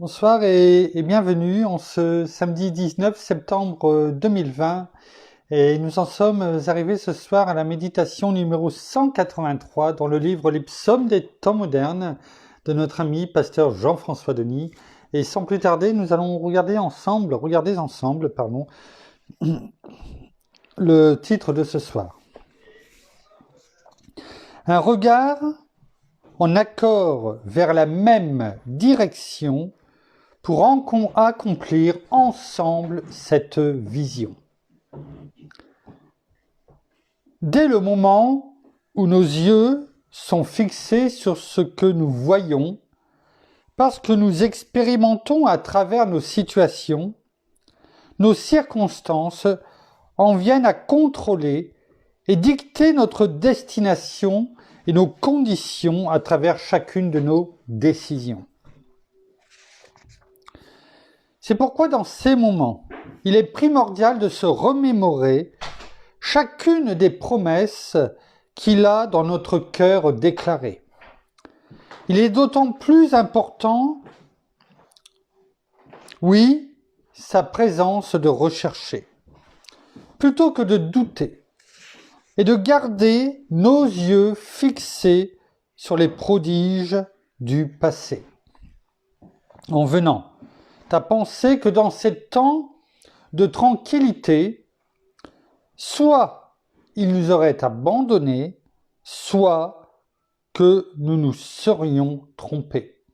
Bonsoir et bienvenue en ce samedi 19 septembre 2020 et nous en sommes arrivés ce soir à la méditation numéro 183 dans le livre Les Psaumes des temps modernes de notre ami pasteur Jean-François Denis. Et sans plus tarder, nous allons regarder ensemble, le titre de ce soir. Un regard en accord vers la même direction pour accomplir ensemble cette vision. Dès le moment où nos yeux sont fixés sur ce que nous voyons, parce que nous expérimentons à travers nos situations, nos circonstances en viennent à contrôler et dicter notre destination et nos conditions à travers chacune de nos décisions. C'est pourquoi dans ces moments, il est primordial de se remémorer chacune des promesses qu'il a dans notre cœur déclarées. Il est d'autant plus important, oui, sa présence de rechercher, plutôt que de douter, et de garder nos yeux fixés sur les prodiges du passé. En venant à penser que dans ces temps de tranquillité, soit il nous aurait abandonnés, soit que nous nous serions trompés.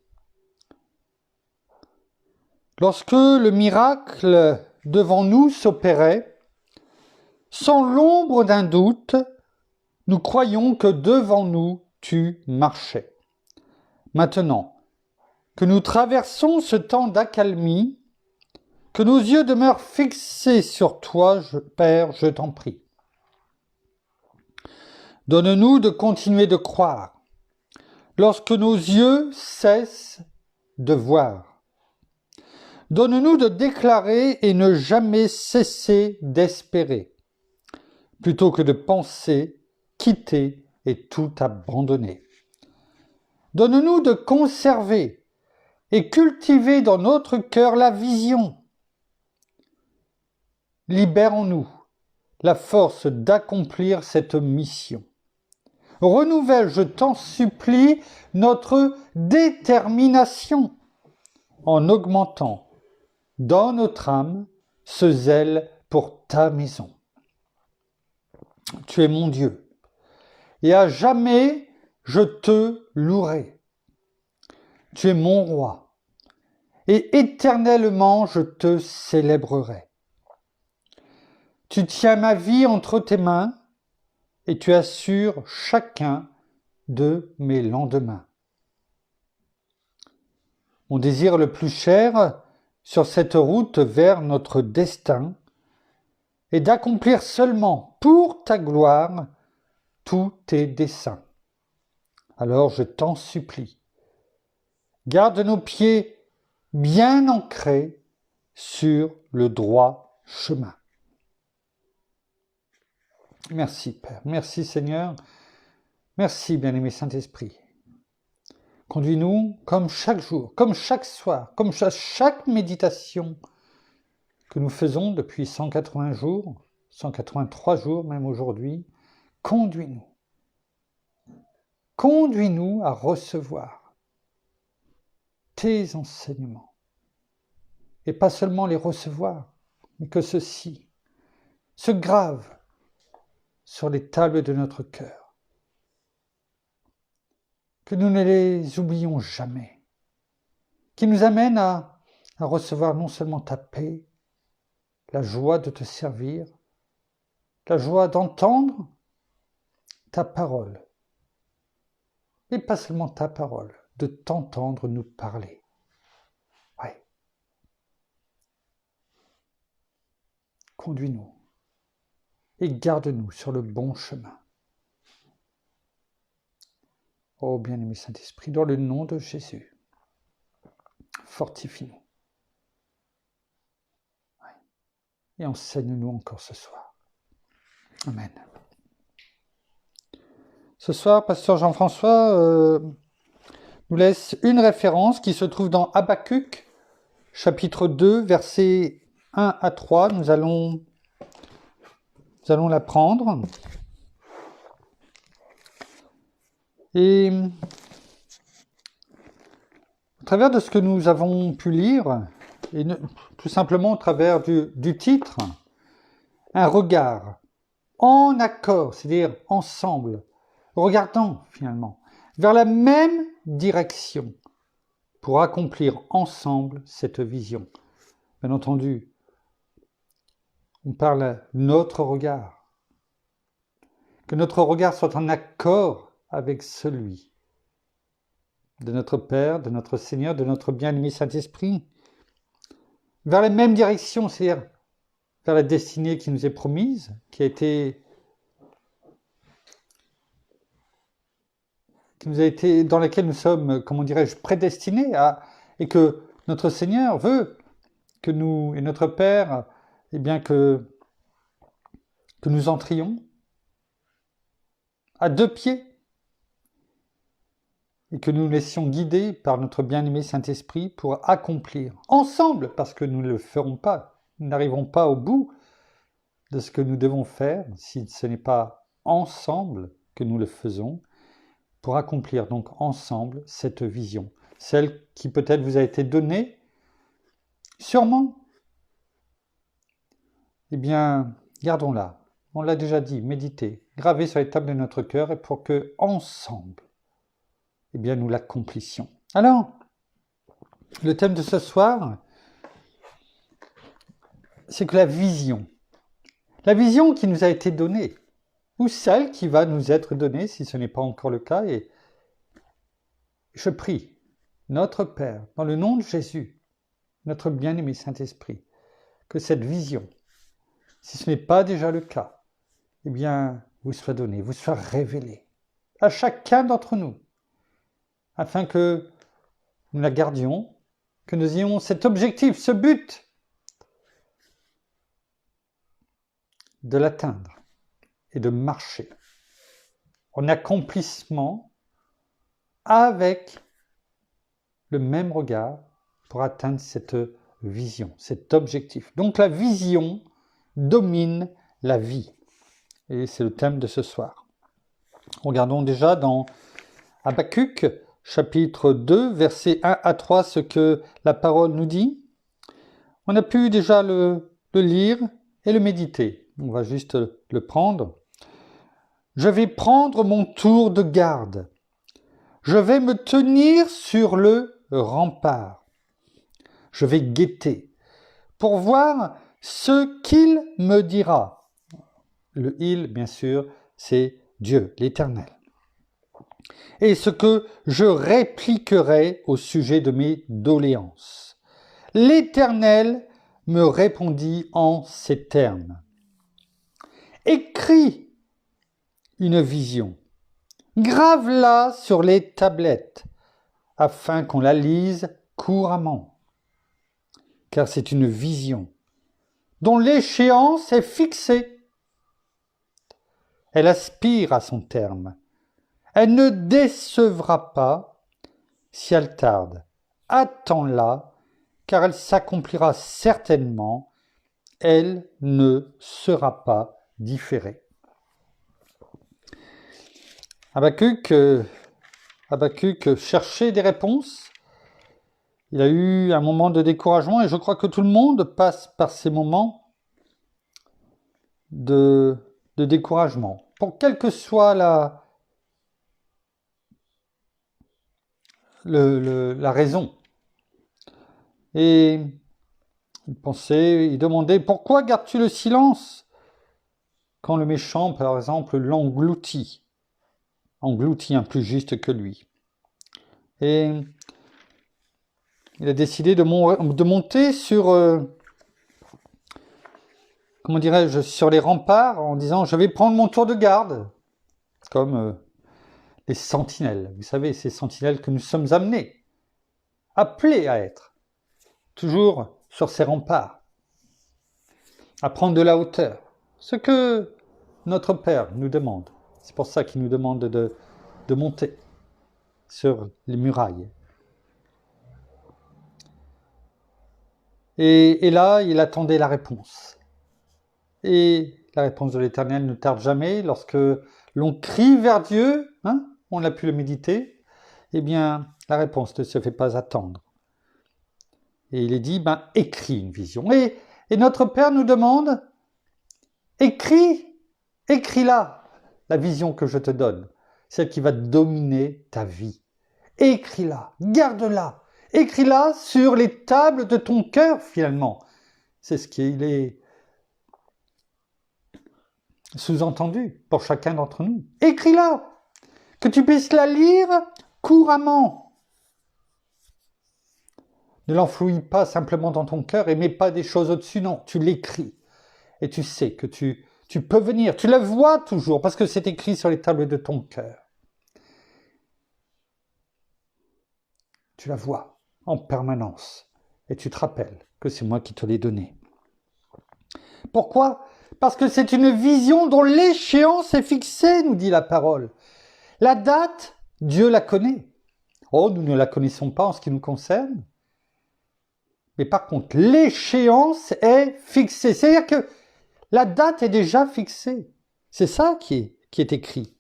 Lorsque le miracle devant nous s'opérait, sans l'ombre d'un doute, nous croyions que devant nous tu marchais. Maintenant que nous traversons ce temps d'accalmie, que nos yeux demeurent fixés sur toi, Père, je t'en prie. Donne-nous de continuer de croire, lorsque nos yeux cessent de voir. Donne-nous de déclarer et ne jamais cesser d'espérer, plutôt que de penser, quitter et tout abandonner. Donne-nous de conserver et cultiver dans notre cœur la vision. Libère en nous la force d'accomplir cette mission. Renouvelle, je t'en supplie, notre détermination en augmentant dans notre âme ce zèle pour ta maison. Tu es mon Dieu, et à jamais je te louerai. Tu es mon roi, et éternellement je te célébrerai. Tu tiens ma vie entre tes mains, et tu assures chacun de mes lendemains. Mon désir le plus cher sur cette route vers notre destin est d'accomplir seulement pour ta gloire tous tes desseins. Alors je t'en supplie, garde nos pieds bien ancrés sur le droit chemin. Merci Père, merci Seigneur, merci bien-aimé Saint-Esprit. Conduis-nous comme chaque jour, comme chaque soir, comme chaque méditation que nous faisons depuis 180 jours, 183 jours même aujourd'hui. Conduis-nous. Conduis-nous à recevoir tes enseignements. Et pas seulement les recevoir, mais que ceux-ci se gravent sur les tables de notre cœur. Que nous ne les oublions jamais. Qui nous amènent à recevoir non seulement ta paix, la joie de te servir, la joie d'entendre ta parole. Et pas seulement ta parole, de t'entendre nous parler. Ouais. Conduis-nous et garde-nous sur le bon chemin. Ô bien-aimé Saint-Esprit, dans le nom de Jésus, fortifie-nous. Ouais. Et enseigne-nous encore ce soir. Amen. Ce soir, pasteur Jean-François nous laisse une référence qui se trouve dans Habakkuk, chapitre 2, versets 1 à 3. Nous allons la prendre. Et au travers de ce que nous avons pu lire, et tout simplement au travers du titre, un regard en accord, c'est-à-dire ensemble, regardant finalement vers la même direction pour accomplir ensemble cette vision. Bien entendu, on parle de notre regard, que notre regard soit en accord avec celui de notre Père, de notre Seigneur, de notre bien-aimé Saint-Esprit, vers la même direction, c'est-à-dire vers la destinée qui nous est promise, dans laquelle nous sommes, comment dirais-je, prédestinés et que notre Seigneur veut que nous, et notre Père, eh bien que nous entrions à deux pieds et que nous nous laissions guider par notre bien-aimé Saint-Esprit pour accomplir ensemble, parce que nous ne le ferons pas, nous n'arriverons pas au bout de ce que nous devons faire si ce n'est pas ensemble que nous le faisons, pour accomplir donc ensemble cette vision, celle qui peut-être vous a été donnée, sûrement. Eh bien, gardons-la. On l'a déjà dit, méditez, gravez sur les tables de notre cœur et pour que ensemble, eh bien, nous l'accomplissions. Alors, le thème de ce soir, c'est que la vision qui nous a été donnée, ou celle qui va nous être donnée, si ce n'est pas encore le cas, et je prie, notre Père, dans le nom de Jésus, notre bien-aimé Saint-Esprit, que cette vision, si ce n'est pas déjà le cas, eh bien, vous soit donnée, vous soit révélée à chacun d'entre nous, afin que nous la gardions, que nous ayons cet objectif, ce but, de l'atteindre et de marcher en accomplissement avec le même regard pour atteindre cette vision, cet objectif. Donc la vision domine la vie. Et c'est le thème de ce soir. Regardons déjà dans Habakkuk, chapitre 2, versets 1 à 3, ce que la parole nous dit. On a pu déjà le lire et le méditer. On va juste le prendre. Je vais prendre mon tour de garde. Je vais me tenir sur le rempart. Je vais guetter pour voir ce qu'il me dira. Le « il », bien sûr, c'est Dieu, l'Éternel. Et ce que je répliquerai au sujet de mes doléances. L'Éternel me répondit en ces termes. Écris une vision, grave-la sur les tablettes, afin qu'on la lise couramment. Car c'est une vision dont l'échéance est fixée. Elle aspire à son terme. Elle ne décevra pas si elle tarde. Attends-la, car elle s'accomplira certainement. Elle ne sera pas différée. Habakkuk cherchait des réponses. Il a eu un moment de découragement et je crois que tout le monde passe par ces moments de découragement. Pour quelle que soit la raison. Et il demandait, pourquoi gardes-tu le silence quand le méchant, par exemple, engloutit un plus juste que lui. Et il a décidé de monter sur, sur les remparts en disant, je vais prendre mon tour de garde, comme les sentinelles. Vous savez, ces sentinelles que nous sommes appelés à être, toujours sur ces remparts, à prendre de la hauteur. Ce que notre Père nous demande. C'est pour ça qu'il nous demande de monter sur les murailles. Et là, il attendait la réponse. Et la réponse de l'Éternel ne tarde jamais. Lorsque l'on crie vers Dieu, hein, on a pu le méditer, eh bien, la réponse ne se fait pas attendre. Et il est dit, écris une vision. Et notre Père nous demande, écris-la, la vision que je te donne, celle qui va dominer ta vie. Écris-la, garde-la, écris-la sur les tables de ton cœur, finalement. C'est ce qu'il est sous-entendu pour chacun d'entre nous. Écris-la, que tu puisses la lire couramment. Ne l'enfouis pas simplement dans ton cœur et mets pas des choses au-dessus, non, tu l'écris. Et tu sais que tu peux venir, tu la vois toujours, parce que c'est écrit sur les tables de ton cœur. Tu la vois en permanence. Et tu te rappelles que c'est moi qui te l'ai donnée. Pourquoi ? Parce que c'est une vision dont l'échéance est fixée, nous dit la parole. La date, Dieu la connaît. Oh, nous ne la connaissons pas en ce qui nous concerne. Mais par contre, l'échéance est fixée. C'est-à-dire que la date est déjà fixée. C'est ça qui est écrit.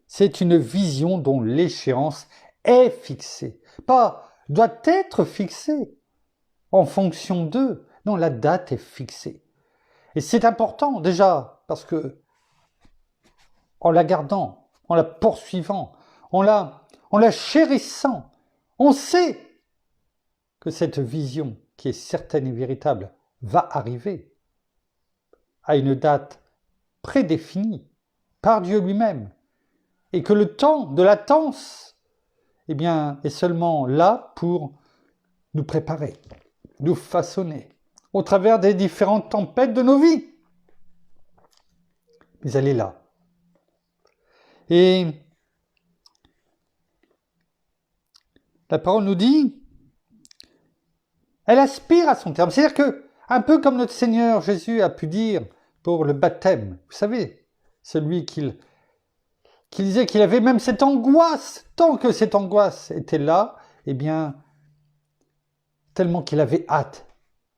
C'est une vision dont l'échéance est fixée. Pas doit être fixée en fonction d'eux. Non, la date est fixée. Et c'est important déjà parce que en la gardant, en la poursuivant, en la chérissant, on sait que cette vision qui est certaine et véritable va arriver à une date prédéfinie par Dieu lui-même et que le temps de latence est seulement là pour nous préparer, nous façonner au travers des différentes tempêtes de nos vies. Mais elle est là. Et la parole nous dit, elle aspire à son terme. C'est-à-dire que, un peu comme notre Seigneur Jésus a pu dire pour le baptême, vous savez, celui qui disait qu'il avait même cette angoisse, tant que cette angoisse était là, tellement qu'il avait hâte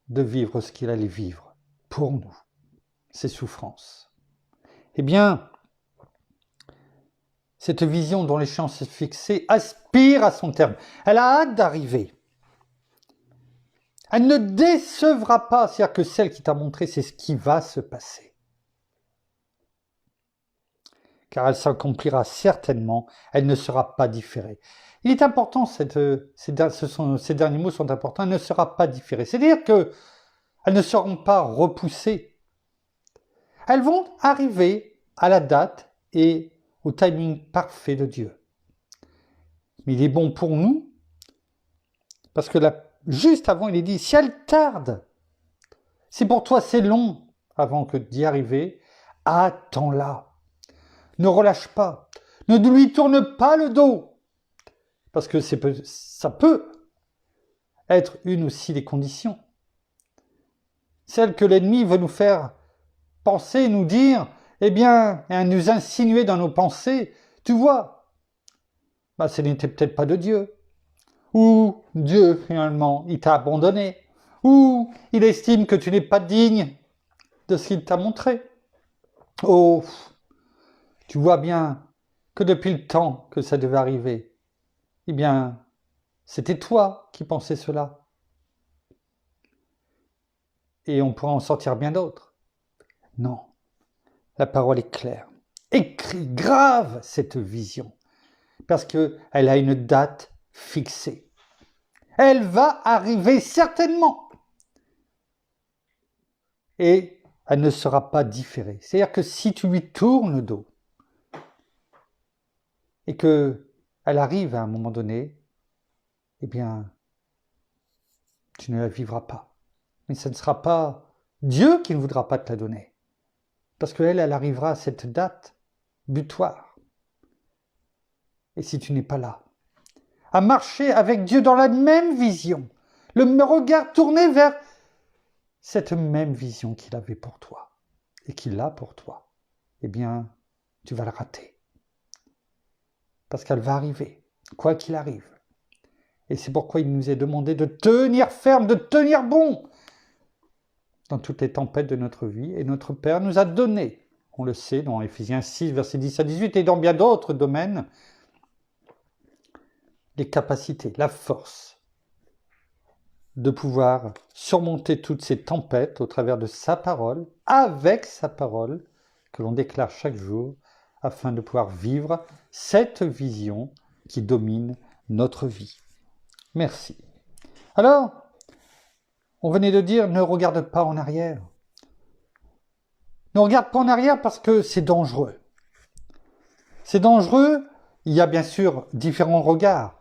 de vivre ce qu'il allait vivre pour nous, ses souffrances. Cette vision dont l'échéance est fixée aspire à son terme. Elle a hâte d'arriver. Elle ne décevra pas, c'est-à-dire que celle qui t'a montré, c'est ce qui va se passer. Car elle s'accomplira certainement, elle ne sera pas différée. Il est important, ces derniers mots sont importants, elle ne sera pas différée. C'est-à-dire qu'elles ne seront pas repoussées. Elles vont arriver à la date et au timing parfait de Dieu. Mais il est bon pour nous, parce que juste avant, il est dit, si elle tarde, si pour toi c'est long avant que d'y arriver, attends-la. Ne relâche pas. Ne lui tourne pas le dos. Parce que ça peut être une aussi des conditions. Celle que l'ennemi veut nous faire penser, nous dire, et nous insinuer dans nos pensées, tu vois, ce n'était peut-être pas de Dieu. Ou Dieu, finalement, il t'a abandonné. Ou il estime que tu n'es pas digne de ce qu'il t'a montré. Oh, tu vois bien que depuis le temps que ça devait arriver, c'était toi qui pensais cela. Et on pourra en sortir bien d'autres. Non, la parole est claire. Écris, grave cette vision, parce qu'elle a une date fixée. Elle va arriver certainement. Et elle ne sera pas différée. C'est-à-dire que si tu lui tournes le dos, et qu'elle arrive à un moment donné, tu ne la vivras pas. Mais ce ne sera pas Dieu qui ne voudra pas te la donner. Parce qu'elle arrivera à cette date butoir. Et si tu n'es pas là, à marcher avec Dieu dans la même vision, le regard tourné vers cette même vision qu'il avait pour toi, et qu'il a pour toi, tu vas la rater. Parce qu'elle va arriver, quoi qu'il arrive. Et c'est pourquoi il nous est demandé de tenir ferme, de tenir bon dans toutes les tempêtes de notre vie. Et notre Père nous a donné, on le sait, dans Éphésiens 6, versets 10 à 18, et dans bien d'autres domaines, les capacités, la force de pouvoir surmonter toutes ces tempêtes au travers de sa parole, avec sa parole, que l'on déclare chaque jour, afin de pouvoir vivre cette vision qui domine notre vie. Merci. Alors, on venait de dire, ne regarde pas en arrière. Ne regarde pas en arrière parce que c'est dangereux. C'est dangereux, il y a bien sûr différents regards.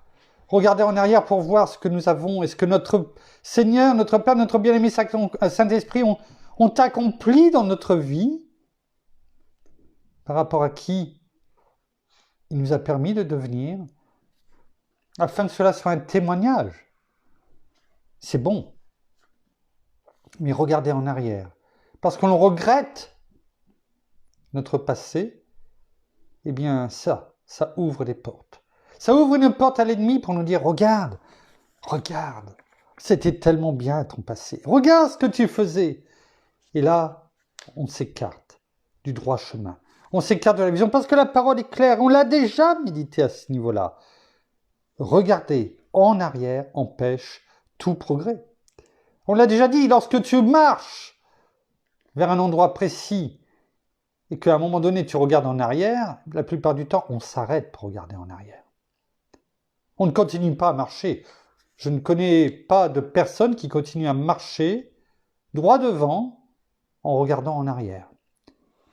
Regardez en arrière pour voir ce que nous avons et ce que notre Seigneur, notre Père, notre bien-aimé Saint-Esprit ont accompli dans notre vie par rapport à qui il nous a permis de devenir, afin que cela soit un témoignage. C'est bon. Mais regardez en arrière. Parce qu'on regrette notre passé, eh bien ça ouvre des portes. Ça ouvre une porte à l'ennemi pour nous dire, regarde, c'était tellement bien ton passé. Regarde ce que tu faisais. Et là, on s'écarte du droit chemin. On s'écarte de la vision parce que la parole est claire. On l'a déjà médité à ce niveau-là. Regarder en arrière empêche tout progrès. On l'a déjà dit, lorsque tu marches vers un endroit précis et qu'à un moment donné tu regardes en arrière, la plupart du temps on s'arrête pour regarder en arrière. On ne continue pas à marcher. Je ne connais pas de personne qui continue à marcher droit devant en regardant en arrière.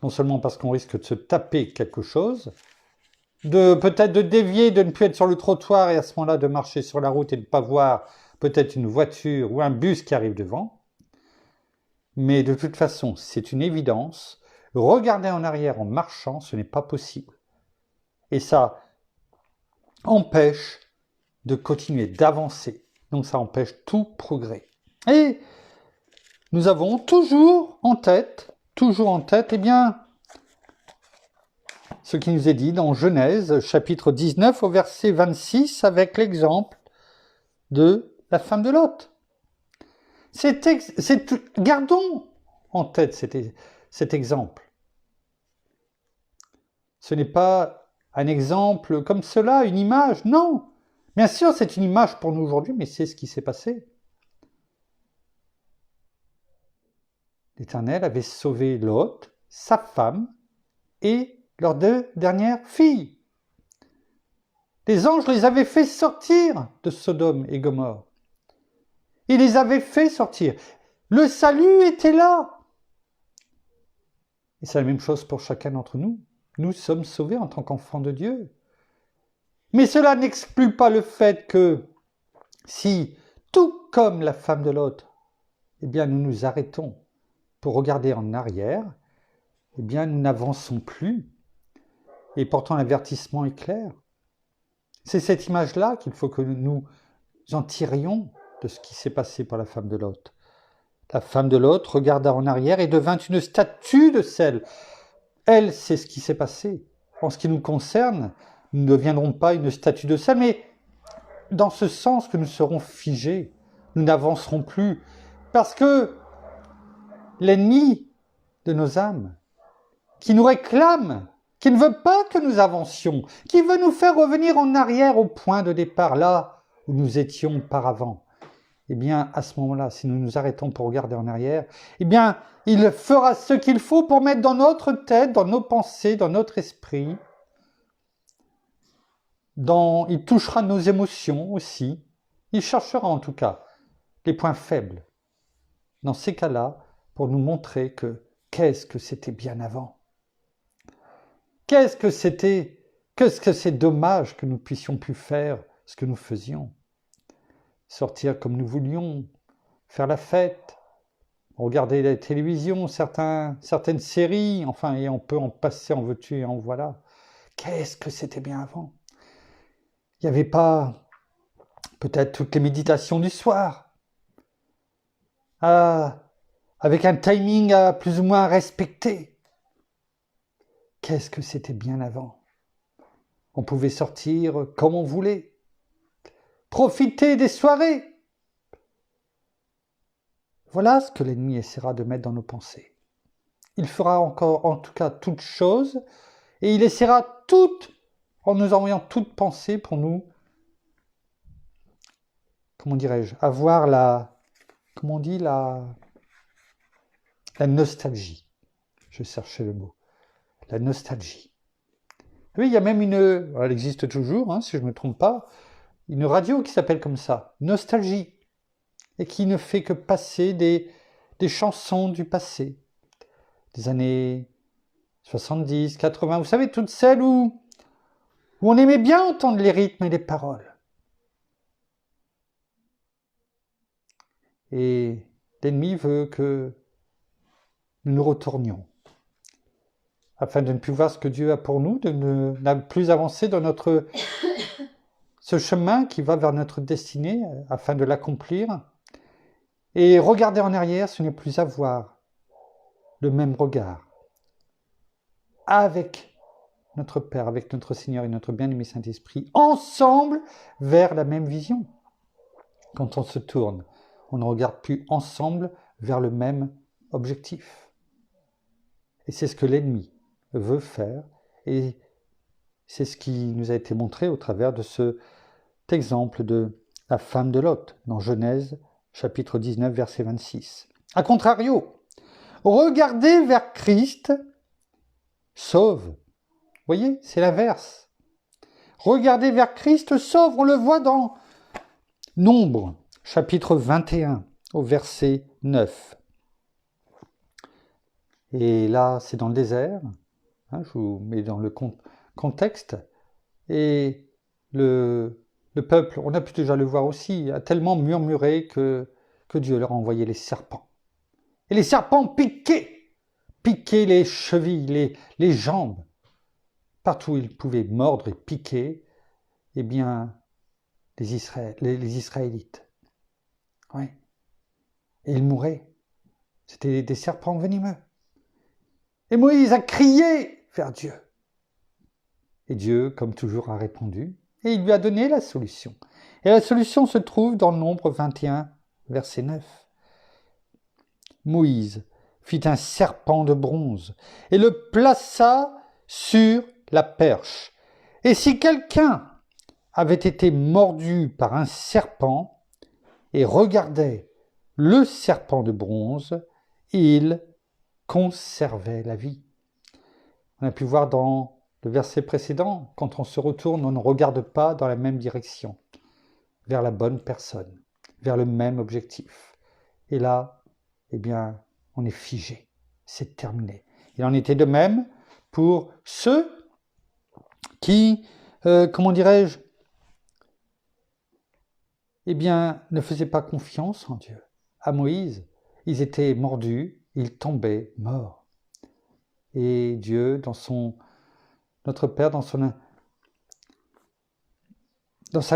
Non seulement parce qu'on risque de se taper quelque chose, peut-être de dévier, de ne plus être sur le trottoir et à ce moment-là de marcher sur la route et de ne pas voir peut-être une voiture ou un bus qui arrive devant. Mais de toute façon, c'est une évidence. Regarder en arrière en marchant, ce n'est pas possible. Et ça empêche de continuer, d'avancer. Donc ça empêche tout progrès. Et nous avons toujours en tête, eh bien, ce qui nous est dit dans Genèse, chapitre 19, au verset 26, avec l'exemple de la femme de Lot. Gardons en tête cet exemple. Ce n'est pas un exemple comme cela, une image, non. Bien sûr, c'est une image pour nous aujourd'hui, mais c'est ce qui s'est passé. L'Éternel avait sauvé Lot, sa femme et leurs 2 dernières filles. Les anges les avaient fait sortir de Sodome et Gomorrhe. Il les avait fait sortir. Le salut était là. Et c'est la même chose pour chacun d'entre nous. Nous sommes sauvés en tant qu'enfants de Dieu. Mais cela n'exclut pas le fait que si, tout comme la femme de Lot, eh bien nous nous arrêtons pour regarder en arrière, eh bien nous n'avançons plus. Et pourtant l'avertissement est clair. C'est cette image-là qu'il faut que nous en tirions de ce qui s'est passé pour la femme de Lot. La femme de Lot regarda en arrière et devint une statue de sel. Elle, c'est ce qui s'est passé. En ce qui nous concerne, nous ne deviendrons pas une statue de sel, mais dans ce sens que nous serons figés, nous n'avancerons plus. Parce que l'ennemi de nos âmes, qui nous réclame, qui ne veut pas que nous avancions, qui veut nous faire revenir en arrière au point de départ, là où nous étions auparavant, eh bien, à ce moment-là, si nous nous arrêtons pour regarder en arrière, eh bien, il fera ce qu'il faut pour mettre dans notre tête, dans nos pensées, dans notre esprit, il touchera nos émotions aussi, il cherchera en tout cas les points faibles dans ces cas-là pour nous montrer que qu'est-ce que c'était bien avant. Qu'est-ce que c'est dommage que nous puissions plus faire ce que nous faisions. Sortir comme nous voulions, faire la fête, regarder la télévision, certaines séries, enfin, et on peut en passer en veux-tu et en voilà. Qu'est-ce que c'était bien avant. Il n'y avait pas peut-être toutes les méditations du soir, avec un timing à plus ou moins respecter. Qu'est-ce que c'était bien avant. On pouvait sortir comme on voulait, profiter des soirées. Voilà ce que l'ennemi essaiera de mettre dans nos pensées. Il fera encore, en tout cas, toutes choses, et il essaiera toutes, en nous envoyant toute pensée pour nous, comment dirais-je, avoir la nostalgie. Je cherchais le mot. La nostalgie. Oui, il y a même elle existe toujours, si je ne me trompe pas, une radio qui s'appelle comme ça, Nostalgie, et qui ne fait que passer des chansons du passé, des années 70, 80, vous savez, toutes celles où on aimait bien entendre les rythmes et les paroles. Et l'ennemi veut que nous nous retournions, afin de ne plus voir ce que Dieu a pour nous, de ne plus avancer dans ce chemin qui va vers notre destinée, afin de l'accomplir. Et regarder en arrière, ce n'est plus avoir le même regard avec notre Père, avec notre Seigneur et notre bien-aimé Saint-Esprit, ensemble vers la même vision. Quand on se tourne, on ne regarde plus ensemble vers le même objectif. Et c'est ce que l'ennemi veut faire, et c'est ce qui nous a été montré au travers de cet exemple de la femme de Lot, dans Genèse, chapitre 19, verset 26. A contrario, regarder vers Christ sauve. Vous voyez, c'est l'inverse. Regarder vers Christ sauve, on le voit dans Nombre, chapitre 21, au verset 9. Et là, c'est dans le désert, je vous mets dans le contexte, et le peuple, on a pu déjà le voir aussi, a tellement murmuré que Dieu leur a envoyé les serpents. Et les serpents piquaient les chevilles, les jambes. Partout où ils pouvaient mordre et piquer, eh bien, les Israélites. Oui. Et ils mouraient. C'était des serpents venimeux. Et Moïse a crié vers Dieu. Et Dieu, comme toujours, a répondu, et il lui a donné la solution. Et la solution se trouve dans Nombre 21, verset 9. Moïse fit un serpent de bronze et le plaça sur la perche. Et si quelqu'un avait été mordu par un serpent et regardait le serpent de bronze, il conservait la vie. On a pu voir dans le verset précédent, quand on se retourne, on ne regarde pas dans la même direction, vers la bonne personne, vers le même objectif. Et là, eh bien, on est figé, c'est terminé. Il en était de même pour ceux qui, eh bien, ne faisaient pas confiance en Dieu. À Moïse, ils étaient mordus, ils tombaient morts. Et Dieu, notre Père, dans sa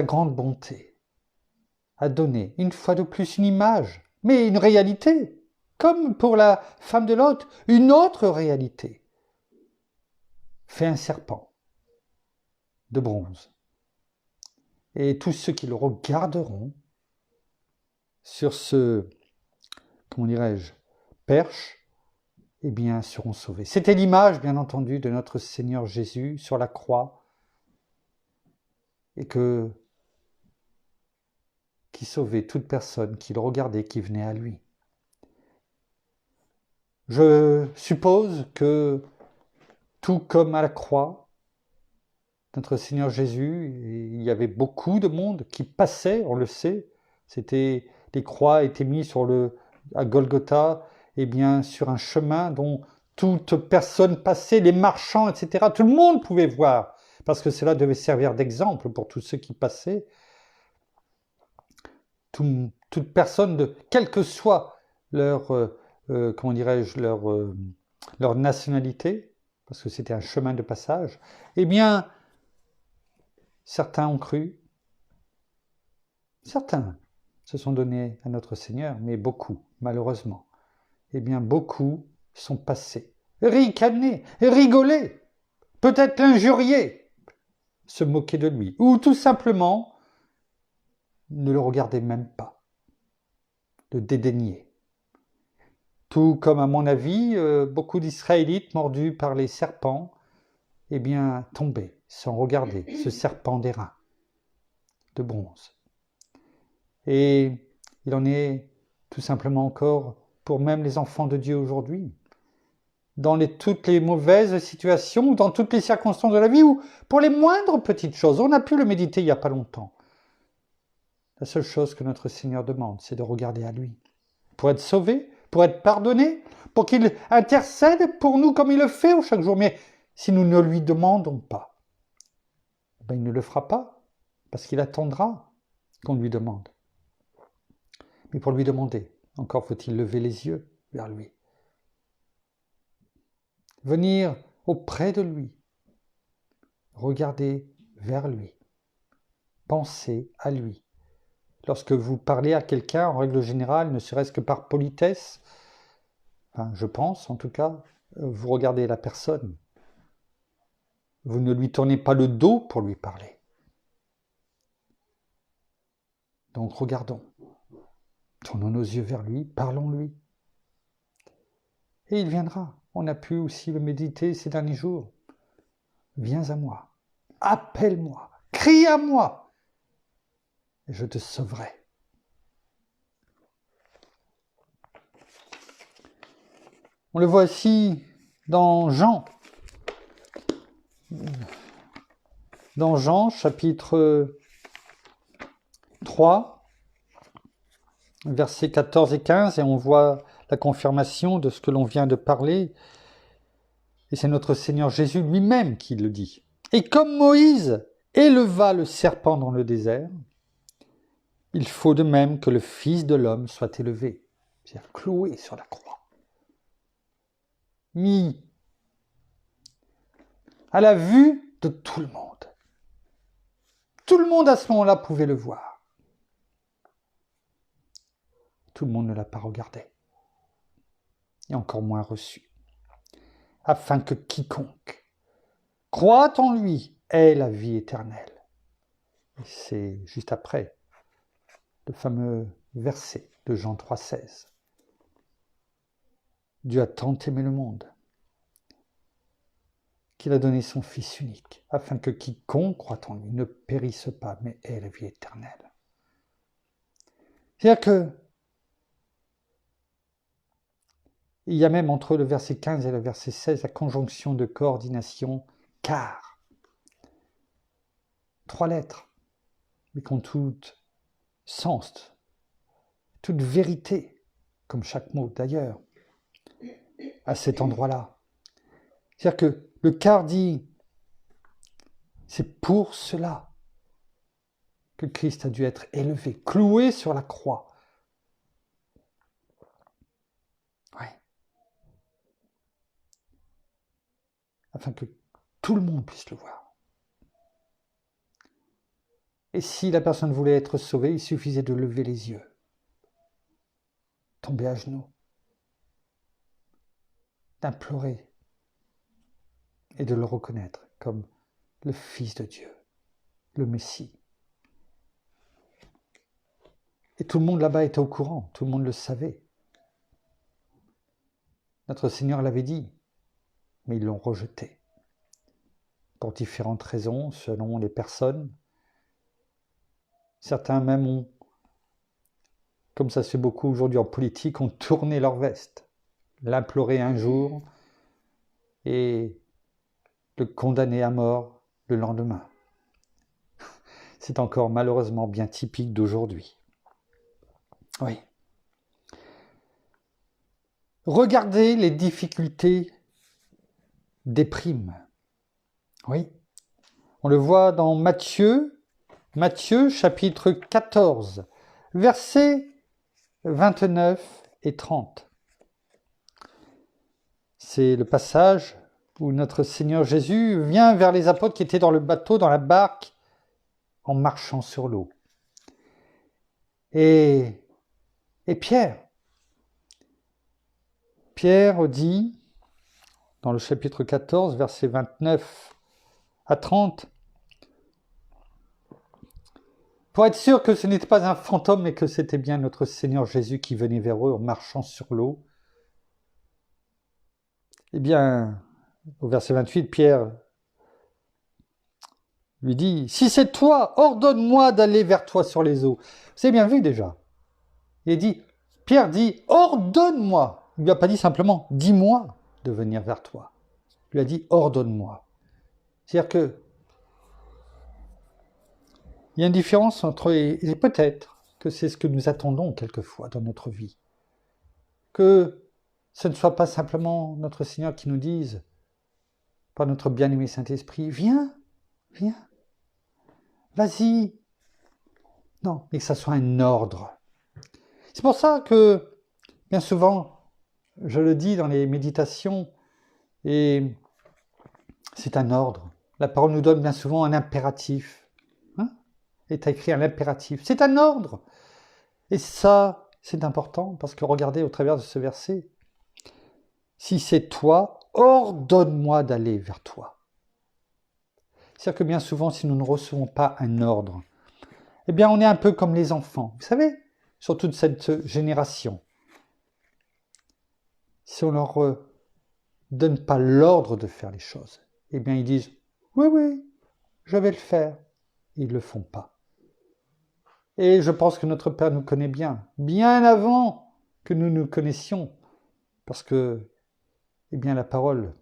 grande bonté, a donné une fois de plus une image, mais une réalité, comme pour la femme de Lot, une autre réalité. Fait un serpent de bronze. Et tous ceux qui le regarderont sur ce, perche, eh bien, seront sauvés. C'était l'image, bien entendu, de notre Seigneur Jésus sur la croix, et qui sauvait toute personne qui le regardait, qui venait à lui. Je suppose que, tout comme à la croix, notre Seigneur Jésus, il y avait beaucoup de monde qui passait, on le sait, les croix étaient mises à Golgotha, eh bien, sur un chemin dont toute personne passait, les marchands, etc. Tout le monde pouvait voir, parce que cela devait servir d'exemple pour tous ceux qui passaient. Toute personne, quelle que soit leur nationalité, parce que c'était un chemin de passage, eh bien, certains ont cru, certains se sont donnés à notre Seigneur, mais beaucoup, malheureusement, eh bien, beaucoup sont passés, ricanés, rigolés, peut-être l'injurier, se moquer de lui, ou tout simplement ne le regardez même pas, le dédaignez. Tout comme, à mon avis, beaucoup d'Israélites mordus par les serpents, eh bien, tombaient sans regarder ce serpent d'airain, de bronze. Et il en est tout simplement encore pour même les enfants de Dieu aujourd'hui. Dans toutes les mauvaises situations, dans toutes les circonstances de la vie, ou pour les moindres petites choses. On a pu le méditer il n'y a pas longtemps. La seule chose que notre Seigneur demande, c'est de regarder à lui. Pour être sauvé, pour être pardonné, pour qu'il intercède pour nous comme il le fait chaque jour. Mais si nous ne lui demandons pas, ben il ne le fera pas, parce qu'il attendra qu'on lui demande. Mais pour lui demander, encore faut-il lever les yeux vers lui. Venir auprès de lui, regarder vers lui, penser à lui. Lorsque vous parlez à quelqu'un, en règle générale, ne serait-ce que par politesse, enfin, je pense en tout cas, vous regardez la personne. Vous ne lui tournez pas le dos pour lui parler. Donc regardons, tournons nos yeux vers lui, parlons-lui. Et il viendra. On a pu aussi le méditer ces derniers jours. Viens à moi, appelle-moi, crie à moi, et je te sauverai. On le voit aussi dans Jean. Dans Jean, chapitre 3, versets 14 et 15, et on voit la confirmation de ce que l'on vient de parler. Et c'est notre Seigneur Jésus lui-même qui le dit. Et comme Moïse éleva le serpent dans le désert, il faut de même que le Fils de l'homme soit élevé, c'est-à-dire cloué sur la croix, mis à la vue de tout le monde. Tout le monde à ce moment-là pouvait le voir. Tout le monde ne l'a pas regardé, et encore moins reçu, afin que quiconque croit en lui ait la vie éternelle. Et c'est juste après le fameux verset de Jean 3,16. Dieu a tant aimé le monde qu'il a donné son Fils unique, afin que quiconque croit en lui ne périsse pas, mais ait la vie éternelle. C'est-à-dire que il y a même entre le verset 15 et le verset 16 la conjonction de coordination « car ». 3 lettres, mais qui ont tout sens, toute vérité, comme chaque mot d'ailleurs, à cet endroit-là. C'est-à-dire que le car dit, c'est pour cela que Christ a dû être élevé, cloué sur la croix. Afin que tout le monde puisse le voir. Et si la personne voulait être sauvée, il suffisait de lever les yeux, tomber à genoux, d'implorer et de le reconnaître comme le Fils de Dieu, le Messie. Et tout le monde là-bas était au courant, tout le monde le savait. Notre Seigneur l'avait dit, mais ils l'ont rejeté. Pour différentes raisons, selon les personnes. Certains même ont, comme ça se fait beaucoup aujourd'hui en politique, ont tourné leur veste, l'imploré un jour et le condamné à mort le lendemain. C'est encore malheureusement bien typique d'aujourd'hui. Oui. Regardez les difficultés dépriment. Oui. On le voit dans Matthieu chapitre 14, versets 29 et 30. C'est le passage où notre Seigneur Jésus vient vers les apôtres qui étaient dans le bateau, dans la barque, en marchant sur l'eau. Et Pierre dit, dans le chapitre 14, versets 29 à 30, pour être sûr que ce n'était pas un fantôme, mais que c'était bien notre Seigneur Jésus qui venait vers eux en marchant sur l'eau. Eh bien, au verset 28, Pierre lui dit, « Si c'est toi, ordonne-moi d'aller vers toi sur les eaux. » Vous avez bien vu déjà. Pierre dit, « Ordonne-moi. » Il ne lui a pas dit simplement, « Dis-moi de venir vers toi. » Il lui a dit, « Ordonne-moi. » C'est-à-dire que il y a une différence entre, et peut-être que c'est ce que nous attendons quelquefois dans notre vie, que ce ne soit pas simplement notre Seigneur qui nous dise, par notre bien-aimé Saint-Esprit, « Viens, viens. Vas-y. » Non, mais que ça soit un ordre. C'est pour ça que, bien souvent, je le dis dans les méditations, et c'est un ordre. La parole nous donne bien souvent un impératif. Hein? Et tu as écrit un impératif. C'est un ordre. Et ça, c'est important, parce que regardez au travers de ce verset, « Si c'est toi, ordonne-moi d'aller vers toi. » C'est-à-dire que bien souvent, si nous ne recevons pas un ordre, eh bien, on est un peu comme les enfants. Vous savez, sur toute cette génération. Si on leur donne pas l'ordre de faire les choses, eh bien, ils disent « Oui, oui, je vais le faire. » Ils ne le font pas. Et je pense que notre Père nous connaît bien avant que nous nous connaissions. Parce que, eh bien, la parole,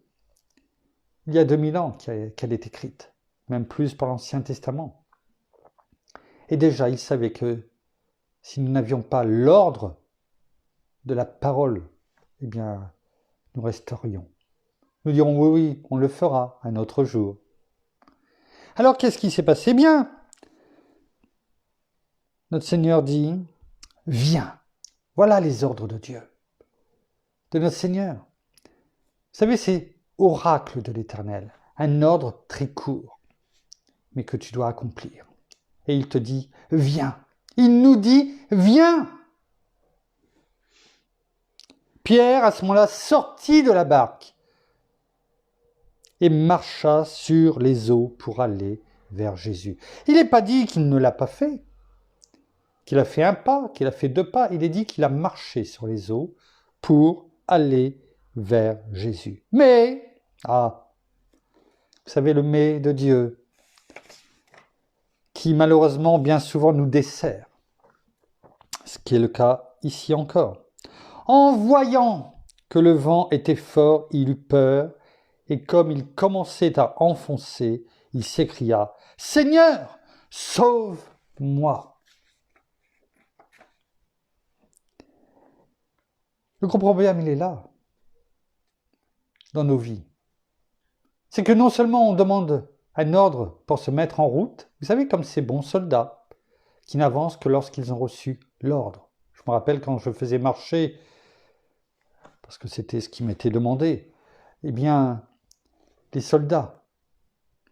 il y a 2000 ans qu'elle est écrite, même plus par l'Ancien Testament. Et déjà, il savait que si nous n'avions pas l'ordre de la parole, eh bien, nous resterions. Nous dirons oui, oui, on le fera un autre jour. Alors, qu'est-ce qui s'est passé? Bien, notre Seigneur dit, viens. Voilà les ordres de Dieu, de notre Seigneur. Vous savez, c'est oracle de l'Éternel, un ordre très court, mais que tu dois accomplir. Et il te dit, viens. Il nous dit, viens. Pierre, à ce moment-là, sortit de la barque et marcha sur les eaux pour aller vers Jésus. Il n'est pas dit qu'il ne l'a pas fait, qu'il a fait un pas, qu'il a fait 2 pas. Il est dit qu'il a marché sur les eaux pour aller vers Jésus. Mais, vous savez, le mais de Dieu, qui malheureusement bien souvent nous dessert, ce qui est le cas ici encore. En voyant que le vent était fort, il eut peur, et comme il commençait à enfoncer, il s'écria, « Seigneur, sauve-moi !» Le gros problème, il est là, dans nos vies. C'est que non seulement on demande un ordre pour se mettre en route, vous savez, comme ces bons soldats, qui n'avancent que lorsqu'ils ont reçu l'ordre. Je me rappelle quand je faisais marcher, parce que c'était ce qui m'était demandé, eh bien, les soldats,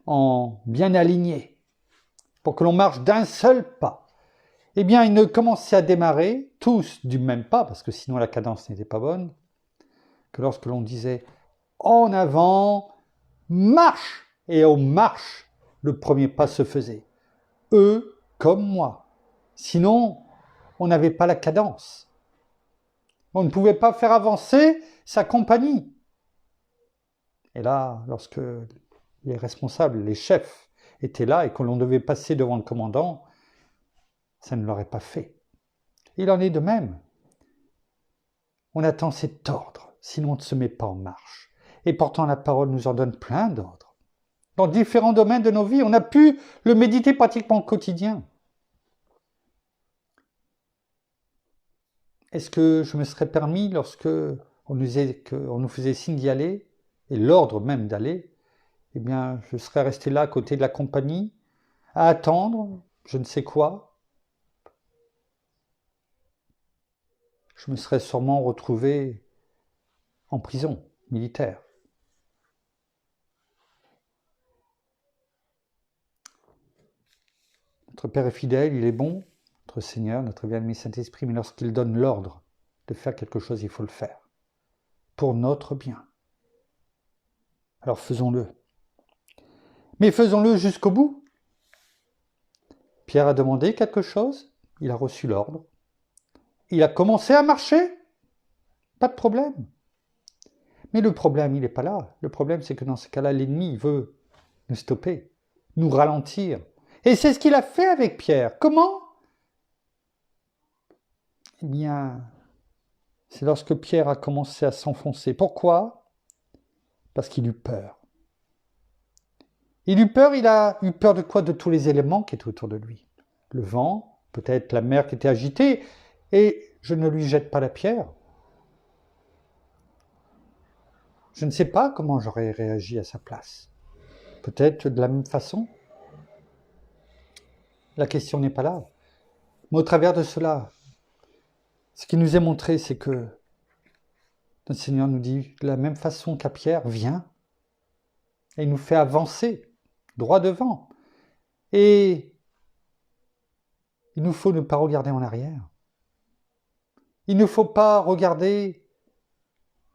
en bien alignés, pour que l'on marche d'un seul pas, eh bien, ils ne commençaient à démarrer, tous du même pas, parce que sinon la cadence n'était pas bonne, que lorsque l'on disait « en avant, marche !» Et on marche, le premier pas se faisait. Eux comme moi. Sinon, on n'avait pas la cadence. On ne pouvait pas faire avancer sa compagnie. Et là, lorsque les responsables, les chefs étaient là et que l'on devait passer devant le commandant, ça ne l'aurait pas fait. Il en est de même. On attend cet ordre, sinon on ne se met pas en marche. Et pourtant, la parole nous en donne plein d'ordres. Dans différents domaines de nos vies, on a pu le méditer pratiquement au quotidien. Est-ce que je me serais permis, lorsque on nous faisait signe d'y aller, et l'ordre même d'aller, eh bien, je serais resté là à côté de la compagnie, à attendre, je ne sais quoi. Je me serais sûrement retrouvé en prison militaire. Notre Père est fidèle, il est bon, notre Seigneur, notre bien-aimé Saint-Esprit, mais lorsqu'il donne l'ordre de faire quelque chose, il faut le faire, pour notre bien. Alors faisons-le. Mais faisons-le jusqu'au bout. Pierre a demandé quelque chose, il a reçu l'ordre. Il a commencé à marcher, pas de problème. Mais le problème, il n'est pas là. Le problème, c'est que dans ce cas-là, l'ennemi veut nous stopper, nous ralentir. Et c'est ce qu'il a fait avec Pierre. Comment? Eh bien, c'est lorsque Pierre a commencé à s'enfoncer. Pourquoi? Parce qu'il eut peur. Il a eu peur de quoi? De tous les éléments qui étaient autour de lui. Le vent, peut-être la mer qui était agitée, et je ne lui jette pas la pierre. Je ne sais pas comment j'aurais réagi à sa place. Peut-être de la même façon. La question n'est pas là. Mais au travers de cela, ce qui nous est montré, c'est que notre Seigneur nous dit, de la même façon qu'à Pierre, viens, et il nous fait avancer, droit devant. Et il nous faut ne pas regarder en arrière. Il ne faut pas regarder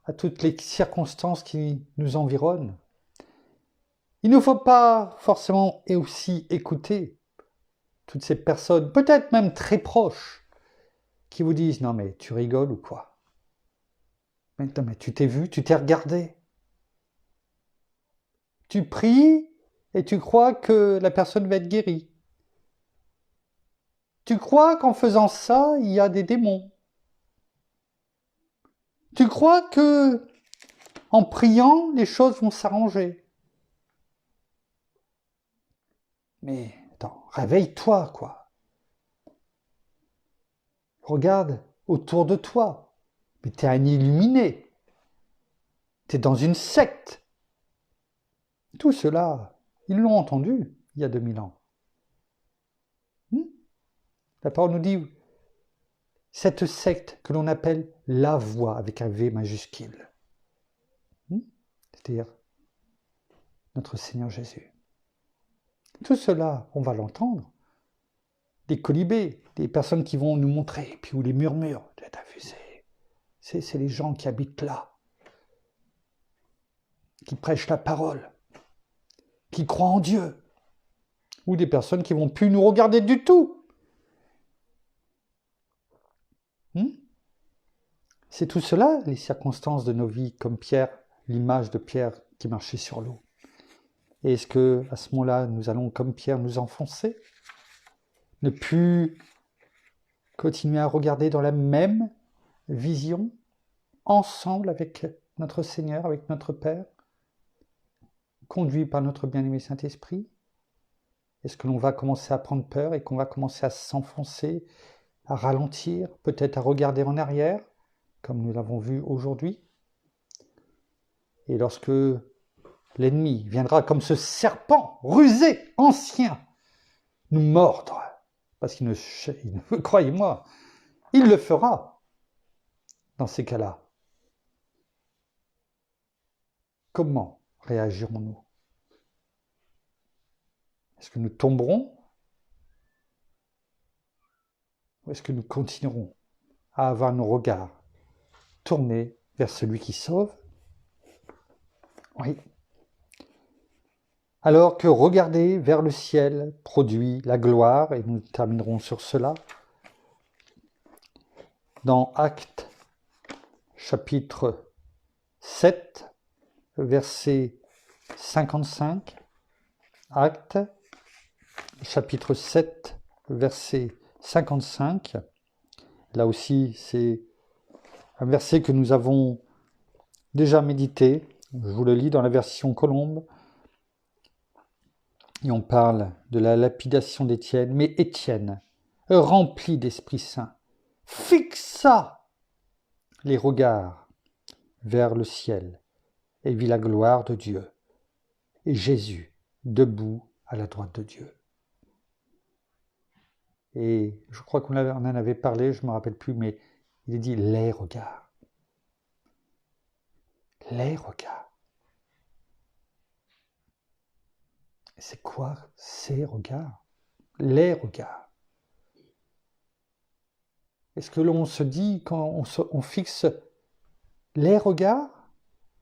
à toutes les circonstances qui nous environnent. Il ne faut pas forcément et aussi écouter toutes ces personnes, peut-être même très proches, qui vous disent « Non mais tu rigoles ou quoi? Mais tu t'es vu, tu t'es regardé. Tu pries et tu crois que la personne va être guérie. Tu crois qu'en faisant ça, il y a des démons. Tu crois que en priant, les choses vont s'arranger. Mais attends, réveille-toi, quoi. Regarde autour de toi. Mais t'es un illuminé. T'es dans une secte. Tout cela, ils l'ont entendu il y a 2000 ans. La parole nous dit, cette secte que l'on appelle la voie avec un V majuscule. C'est-à-dire notre Seigneur Jésus. Tout cela, on va l'entendre. Des colibés, des personnes qui vont nous montrer, puis ou les murmures. T'as vu, c'est les gens qui habitent là, qui prêchent la parole, qui croient en Dieu, ou des personnes qui vont plus nous regarder du tout. C'est tout cela, les circonstances de nos vies, comme Pierre, l'image de Pierre qui marchait sur l'eau. Et est-ce que à ce moment-là, nous allons, comme Pierre, nous enfoncer? Ne plus continuer à regarder dans la même vision, ensemble avec notre Seigneur, avec notre Père, conduit par notre bien-aimé Saint-Esprit? Est-ce que l'on va commencer à prendre peur et qu'on va commencer à s'enfoncer, à ralentir, peut-être à regarder en arrière, comme nous l'avons vu aujourd'hui? Et lorsque l'ennemi viendra comme ce serpent rusé, ancien, nous mordre, parce qu'il ne croyez-moi, il le fera dans ces cas-là. Comment réagirons-nous? Est-ce que nous tomberons? Ou est-ce que nous continuerons à avoir nos regards tournés vers celui qui sauve? Oui. Alors que regarder vers le ciel produit la gloire, et nous terminerons sur cela, dans Actes chapitre 7, verset 55, Actes chapitre 7, verset 55, là aussi c'est un verset que nous avons déjà médité, je vous le lis dans la version Colombe, et on parle de la lapidation d'Étienne. Mais Étienne, rempli d'Esprit Saint, fixa les regards vers le ciel et vit la gloire de Dieu et Jésus debout à la droite de Dieu. Et je crois qu'on en avait parlé, je ne me rappelle plus, mais il est dit les regards. Les regards. C'est quoi ces regards? Les regards. Est-ce que l'on se dit quand on fixe les regards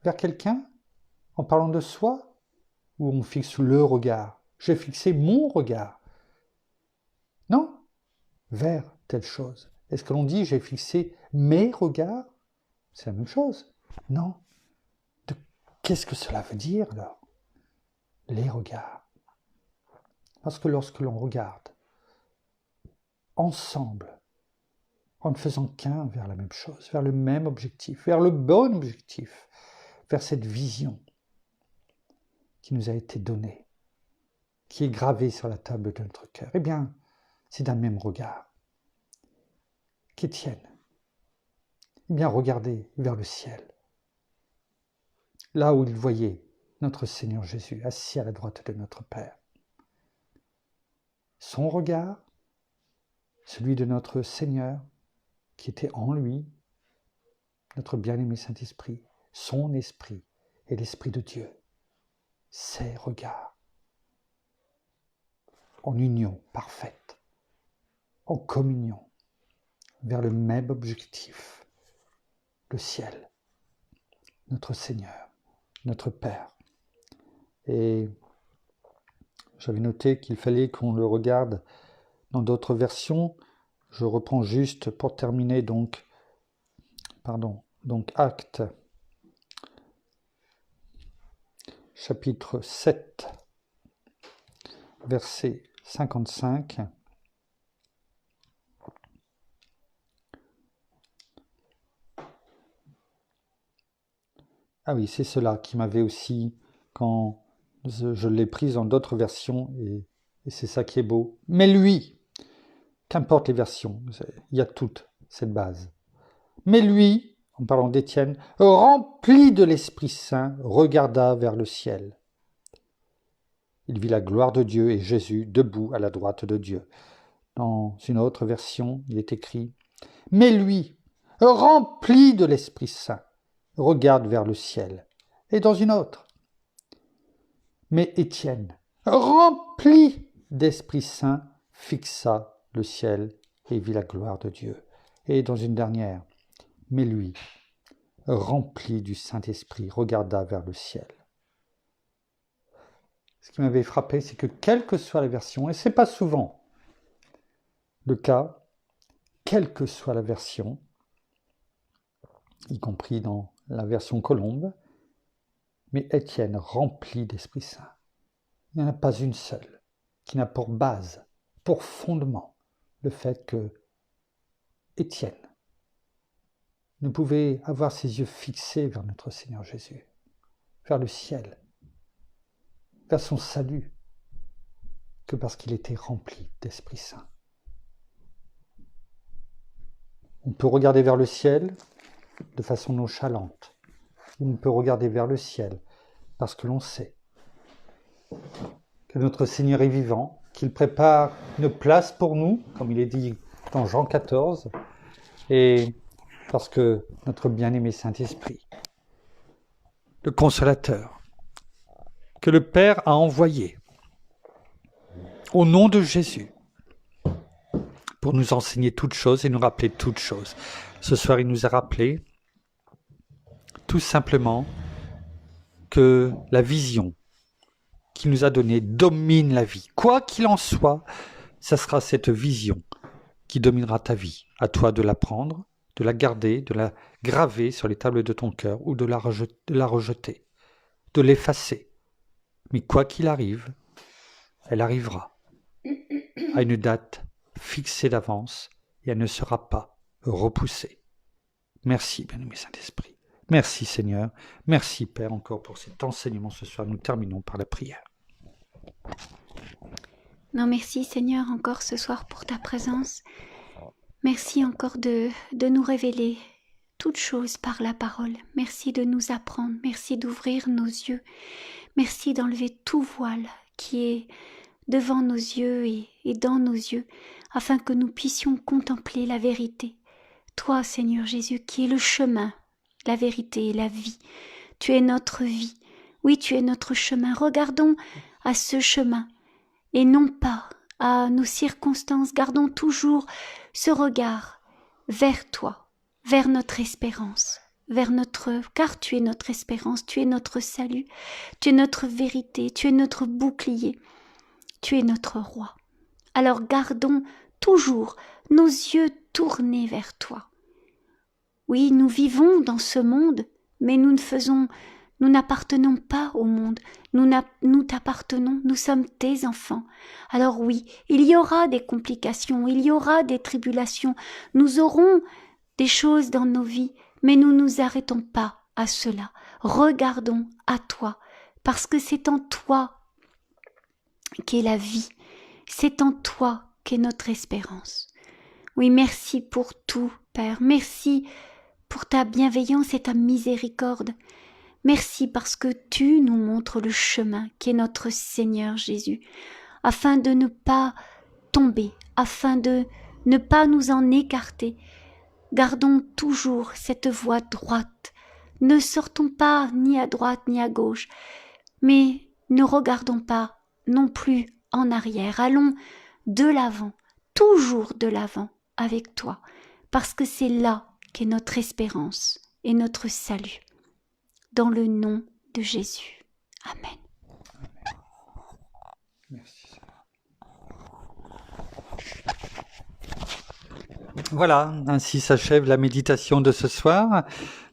vers quelqu'un en parlant de soi, ou on fixe le regard? J'ai fixé mon regard. vers telle chose. Est-ce que l'on dit j'ai fixé mes regards? C'est la même chose. Non. Qu'est-ce que cela veut dire alors? Les regards. Parce que lorsque l'on regarde ensemble, en ne faisant qu'un vers la même chose, vers le même objectif, vers le bon objectif, vers cette vision qui nous a été donnée, qui est gravée sur la table de notre cœur, eh bien, c'est d'un même regard. Qu'Étienne, eh bien, regardez vers le ciel, là où il voyait notre Seigneur Jésus assis à la droite de notre Père. Son regard, celui de notre Seigneur, qui était en lui, notre bien-aimé Saint-Esprit, son esprit et l'Esprit de Dieu, ses regards, en union parfaite, en communion, vers le même objectif, le ciel, notre Seigneur, notre Père. Et j'avais noté qu'il fallait qu'on le regarde dans d'autres versions. Je reprends juste pour terminer donc Actes, chapitre 7, verset 55. Ah oui, c'est cela qui m'avait aussi, quand je l'ai prise dans d'autres versions, et c'est ça qui est beau. Mais lui, qu'importe les versions, il y a toute cette base. Mais lui, en parlant d'Étienne, rempli de l'Esprit Saint, regarda vers le ciel. Il vit la gloire de Dieu et Jésus debout à la droite de Dieu. Dans une autre version, il est écrit « Mais lui, rempli de l'Esprit Saint, regarde vers le ciel. » Et dans une autre « Mais Étienne, rempli d'Esprit Saint, fixa le ciel et vit la gloire de Dieu. » Et dans une dernière « Mais lui, rempli du Saint-Esprit, regarda vers le ciel. » Ce qui m'avait frappé, c'est que quelle que soit la version, et ce n'est pas souvent le cas, quelle que soit la version, y compris dans la version Colombe, mais Étienne rempli d'Esprit Saint. Il n'y en a pas une seule qui n'a pour base, pour fondement, le fait que Étienne ne pouvait avoir ses yeux fixés vers notre Seigneur Jésus, vers le ciel, vers son salut, que parce qu'il était rempli d'Esprit Saint. On peut regarder vers le ciel de façon nonchalante. On peut regarder vers le ciel parce que l'on sait que notre Seigneur est vivant, qu'il prépare une place pour nous, comme il est dit dans Jean 14, et parce que notre bien-aimé Saint-Esprit, le Consolateur, que le Père a envoyé au nom de Jésus pour nous enseigner toutes choses et nous rappeler toutes choses. Ce soir, il nous a rappelé tout simplement que la vision qu'il nous a donnée domine la vie. Quoi qu'il en soit, ça sera cette vision qui dominera ta vie. À toi de la prendre, de la garder, de la graver sur les tables de ton cœur ou de la rejeter, de l'effacer. Mais quoi qu'il arrive, elle arrivera à une date fixée d'avance et elle ne sera pas repoussée. Merci, bien-aimé Saint-Esprit. Merci Seigneur. Merci Père encore pour cet enseignement ce soir. Nous terminons par la prière. Non, merci Seigneur encore ce soir pour ta présence. Merci encore de nous révéler toutes choses par la parole. Merci de nous apprendre. Merci d'ouvrir nos yeux. Merci d'enlever tout voile qui est devant nos yeux et dans nos yeux, afin que nous puissions contempler la vérité. Toi, Seigneur Jésus, qui es le chemin, la vérité et la vie. Tu es notre vie. Oui, tu es notre chemin. Regardons à ce chemin et non pas à nos circonstances. Gardons toujours ce regard vers toi, vers notre espérance, car tu es notre espérance, tu es notre salut, tu es notre vérité, tu es notre bouclier, tu es notre roi. Alors gardons toujours nos yeux tournés vers toi. Oui, nous vivons dans ce monde, mais nous n'appartenons pas au monde, nous t'appartenons, nous sommes tes enfants. Alors oui, il y aura des complications, il y aura des tribulations, nous aurons des choses dans nos vies, mais nous ne nous arrêtons pas à cela. Regardons à toi, parce que c'est en toi qu'est la vie, c'est en toi qu'est notre espérance. Oui, merci pour tout, Père, merci pour ta bienveillance et ta miséricorde. Merci parce que tu nous montres le chemin qui est notre Seigneur Jésus, afin de ne pas tomber, afin de ne pas nous en écarter. Gardons toujours cette voie droite. Ne sortons pas ni à droite ni à gauche, mais ne regardons pas non plus en arrière. Allons de l'avant, toujours de l'avant avec toi, parce que c'est là qu'est notre espérance et notre salut. Dans le nom de Jésus. Amen. Merci. Voilà, ainsi s'achève la méditation de ce soir.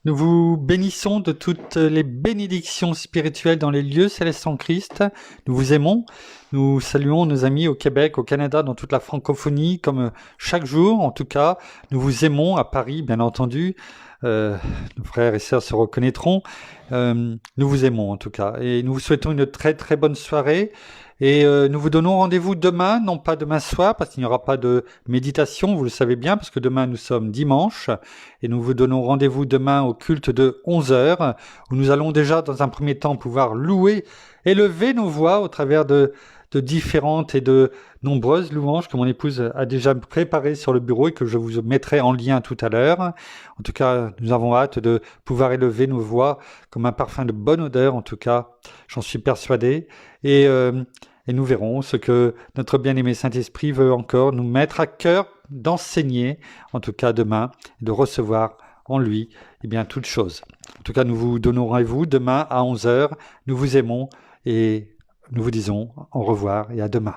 Nous vous bénissons de toutes les bénédictions spirituelles dans les lieux célestes en Christ. Nous vous aimons. Nous saluons nos amis au Québec, au Canada, dans toute la francophonie, comme chaque jour. En tout cas, nous vous aimons à Paris, bien entendu. Nos frères et sœurs se reconnaîtront. Nous vous aimons en tout cas. Et nous vous souhaitons une très très bonne soirée. Et nous vous donnons rendez-vous demain, non pas demain soir, parce qu'il n'y aura pas de méditation, vous le savez bien, parce que demain nous sommes dimanche. Et nous vous donnons rendez-vous demain au culte de 11h, où nous allons déjà dans un premier temps pouvoir louer, élever nos voix au travers de différentes et de nombreuses louanges que mon épouse a déjà préparées sur le bureau et que je vous mettrai en lien tout à l'heure. En tout cas, nous avons hâte de pouvoir élever nos voix comme un parfum de bonne odeur, en tout cas, j'en suis persuadé. Et nous verrons ce que notre bien-aimé Saint-Esprit veut encore nous mettre à cœur d'enseigner, en tout cas demain, et de recevoir en lui toutes choses. En tout cas, nous vous donnons rendez-vous demain à 11h. Nous vous aimons et nous vous disons au revoir et à demain.